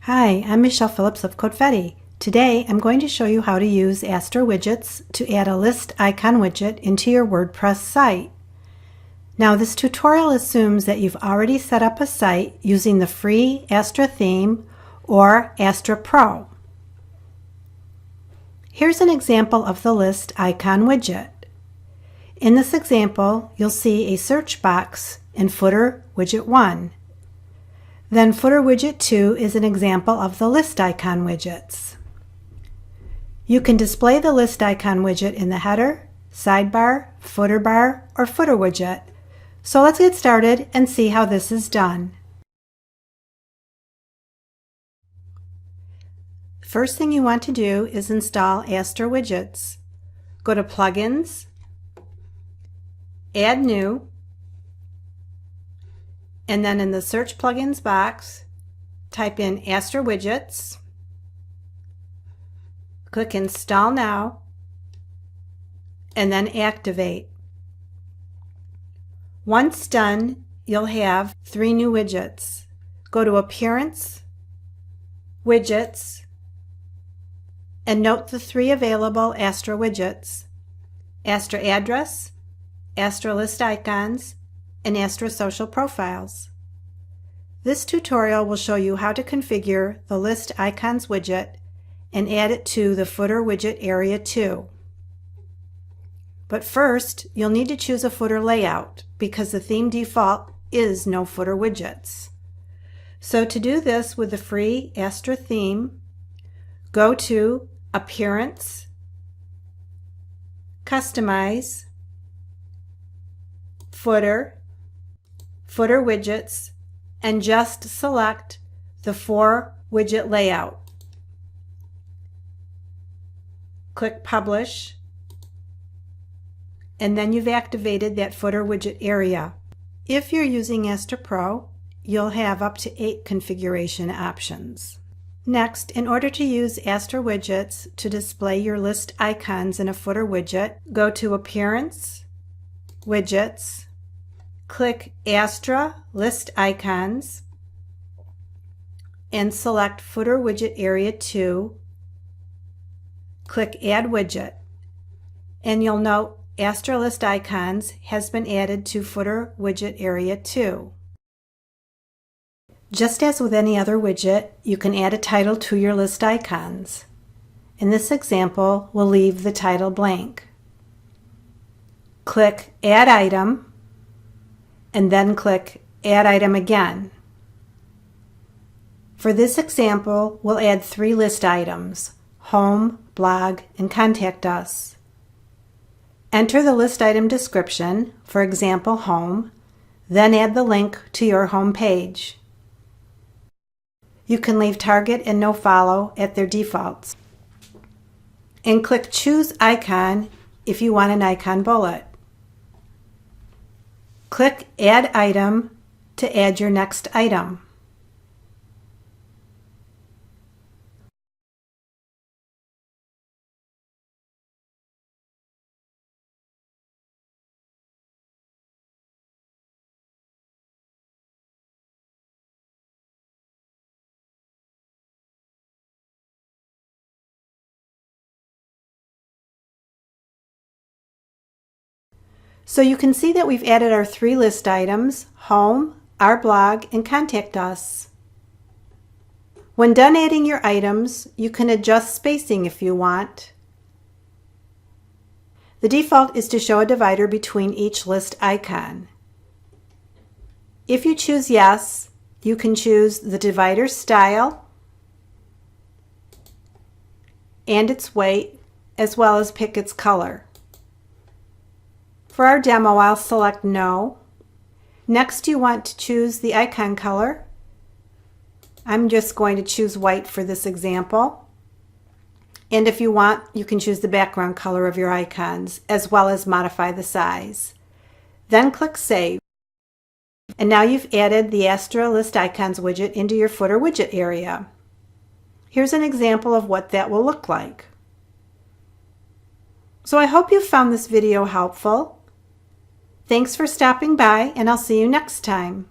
Hi, I'm Michelle Phillips of Codefetti. Today I'm going to show you how to use Astra widgets to add a list icon widget into your WordPress site. Now this tutorial assumes that you've already set up a site using the free Astra theme or Astra Pro. Here's an example of the list icon widget. In this example, you'll see a search box in Footer Widget 1. Then Footer Widget 2 is an example of the list icon widgets. You can display the list icon widget in the header, sidebar, footer bar, or footer widget. So let's get started and see how this is done. First thing you want to do is install Astra widgets. Go to Plugins, Add New, and then in the Search Plugins box, type in Astra Widgets, click Install Now, and then Activate. Once done, you'll have 3 new widgets. Go to Appearance, Widgets, and note the 3 available Astra widgets: Astra Address, Astra List Icons, and Astra Social Profiles. This tutorial will show you how to configure the List Icons widget and add it to the Footer Widget area too. But first, you'll need to choose a footer layout because the theme default is no footer widgets. So to do this with the free Astra theme, go to Appearance, Customize, Footer, Footer Widgets, and just select the 4 widget layout. Click Publish, and then you've activated that footer widget area. If you're using Astra Pro, you'll have up to 8 configuration options. Next, in order to use Astra widgets to display your list icons in a footer widget, go to Appearance, Widgets, click Astra List Icons, and select Footer Widget Area 2. Click Add Widget, and you'll note Astra List Icons has been added to Footer Widget Area 2. Just as with any other widget, you can add a title to your list icons. In this example, we'll leave the title blank. Click Add Item, and then click Add Item again. For this example, we'll add 3 list items: Home, Blog, and Contact Us. Enter the list item description, for example, Home, then add the link to your home page. You can leave target and no follow at their defaults. And click Choose Icon if you want an icon bullet. Click Add Item to add your next item. So you can see that we've added our 3 list items: Home, Our Blog, and Contact Us. When done adding your items, you can adjust spacing if you want. The default is to show a divider between each list icon. If you choose Yes, you can choose the divider style and its weight, as well as pick its color. For our demo, I'll select No. Next, you want to choose the icon color. I'm just going to choose white for this example. And if you want, you can choose the background color of your icons, as well as modify the size. Then click Save. And now you've added the Astra List Icons widget into your footer widget area. Here's an example of what that will look like. So I hope you found this video helpful. Thanks for stopping by, and I'll see you next time.